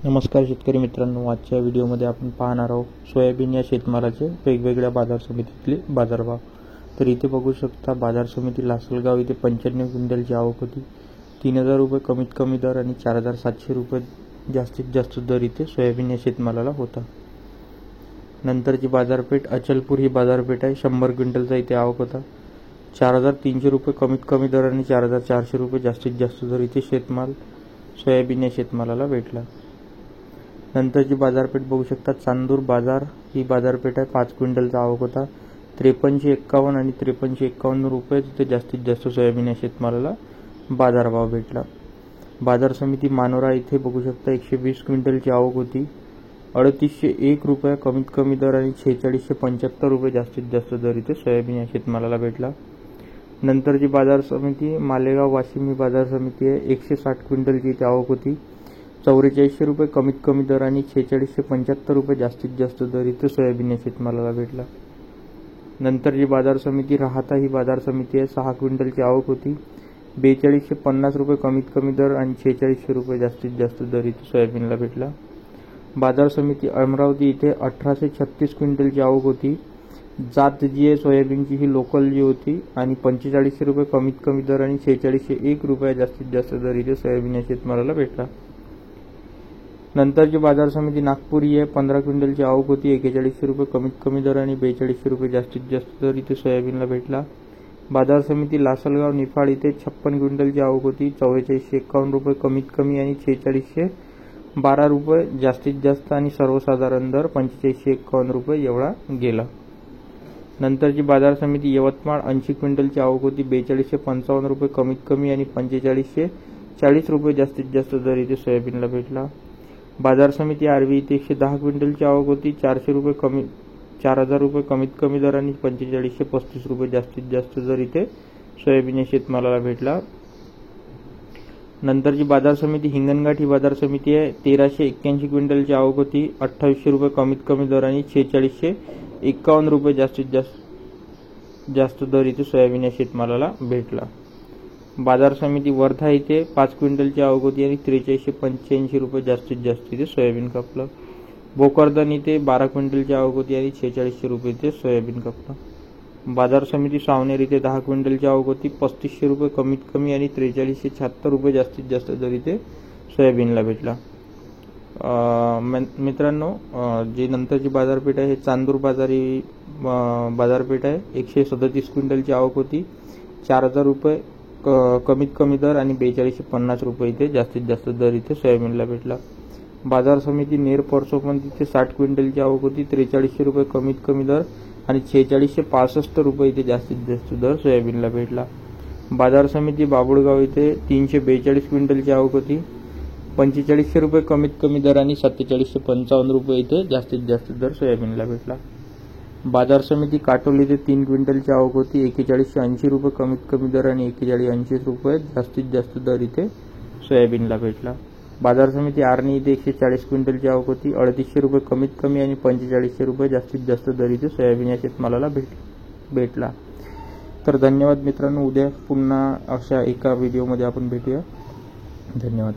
नमस्कार शेतकरी मित्रांनो, आजच्या व्हिडिओमध्ये आपण पाहणार आहोत सोयाबीन या शेतमालाचे वेगवेगळ्या बाजार समितीतले बाजारभाव। तर इथे बघू शकता बाजार समिती लासलगाव इथे 95 क्विंटलची आवक होती। 3000 रुपये कमीत कमी दर आणि 4700 रुपये जास्तीत जास्त दर इथे सोयाबीन या शेतमालाला होता। नंतरची बाजारपेठ अचलपूर ही बाजारपेठ आहे। 100 क्विंटलचा इथे आवक होता। 4300 रुपये कमीत कमी दर आणि 4400 रुपये जास्तीत जास्त दर इथे शेतमाल सोयाबीन या शेतमालाला भेटला। नंतरची बाजारपेठ बघू शकता चांदूर बाजार ही बाजारपेठ आहे। 5 क्विंटलचा आवक होता। 5351 आणि 5351 रुपये तिथे जास्तीत जास्त सोयाबीन या शेतमालाला बाजारभाव भेटला। बाजार समिती मानोरा इथे बघू शकता 120 क्विंटलची आवक होती। 3801 रुपये कमीत कमी दर आणि 4675 रुपये जास्तीत जास्त दर इथे सोयाबीन या शेतमालाला भेटला। नंतरची बाजार समिती मालेगाव वाशिम ही बाजार समिती आहे। 160 क्विंटलची इथे आवक होती। 4400 रुपये कमीत कमी दर आणि 4675 रुपये जास्तीत जास्त दर इथे सोयाबीन या शेतमालाला भेटला। नंतरची बाजार समिती राहता ही बाजार समिती आहे। 6 क्विंटलची आवक होती। 4250 रुपये कमीत कमी दर आणि 4600 रुपये जास्तीत जास्त दर इथे सोयाबीनला भेटला। बाजार समिती अमरावती इथे 1836 क्विंटलची आवक होती। जात जी आहे सोयाबीनची ही लोकल जी होती आणि 4500 रुपये कमीत कमी दर आणि 4601 रुपये जास्तीत जास्त दर इथे सोयाबीन या शेतमालाला भेटला। नंतरची बाजार समिती नागपूर ही आहे। 15 क्विंटलची आवक होती। 4100 रुपये कमीत कमी दर आणि 4200 रुपये जास्तीत जास्त दर इथे सोयाबीनला भेटला। बाजार समिती लासलगाव निफाड इथे 56 क्विंटलची आवक होती। 4451 रुपये कमीत कमी आणि 4612 रुपये जास्तीत जास्त आणि सर्वसाधारण दर 4551 रुपये एवढा गेला। नंतरची बाजार समिती यवतमाळ 80 क्विंटलची आवक होती। 4255 रुपये कमीत कमी आणि 4540 रुपये जास्तीत जास्त दर इथे सोयाबीनला भेटला। बाजार समिती आरवी इथे 110 क्विंटलची आवक होती। 4000 रुपये कमीत कमी दर आणि 4535 रुपये जास्तीत जास्त दर इथे सोयाबीन या शेतमालाला भेटला। नंतरची बाजार समिती हिंगणघाट ही बाजार समिती आहे। 1381 क्विंटलची आवक होती। 2800 रुपये कमीत कमी दर आणि 4651 रुपये जास्तीत जास्त दर इथे सोयाबीन या शेतमालाला भेटला। बाजार समिती वर्धा इथे 5 क्विंटलची आवक होती आणि 4385 रुपये जास्तीत जास्त इथे सोयाबीन खपलं। भोकरदन इथे 12 क्विंटलची आवक होती आणि 4600 रुपये इथे सोयाबीन खपलं। बाजार समिती सावनेर इथे 10 क्विंटलची आवक होती। 3500 रुपये कमीत कमी आणि 4376 रुपये जास्तीत जास्त दर इथे सोयाबीनला भेटला। मित्रांनो, जी नंतरची बाजारपेठ आहे हे चांदूर बाजारी बाजारपेठ आहे। 137 क्विंटलची आवक होती। 4000 रुपये कमीत कमी दर आणि 4250 रुपये इथे जास्तीत जास्त दर इथे सोयाबीनला भेटला। बाजार समिती नेर परसोपंत इथे 60 क्विंटलची आवक होती। 4300 रुपये कमीत कमी दर आणि 4665 रुपये इथे जास्तीत जास्त दर सोयाबीनला भेटला। बाजार समिती बाबुळगाव इथे 342 क्विंटलची आवक होती। 4500 रुपये कमीत कमी दर आणि 4755 रुपये इथे जास्तीत जास्त दर सोयाबीनला भेटला। बाजार समिती काटोल इथे 3 क्विंटलची आवक होती। 4180 रुपये कमीत कमी दर आणि 4180 रुपये जास्तीत जास्त दर इथे सोयाबीनला भेटला। बाजार समिती आर्णी इथे 140 क्विंटलची आवक होती। 3800 रुपये कमीत कमी आणि 4500 रुपये जास्तीत जास्त दर इथे सोयाबीन या शेतमालाला भेटला। तर धन्यवाद मित्रांनो, उद्या पुन्हा अशा एका व्हिडिओमध्ये आपण भेटूया। धन्यवाद।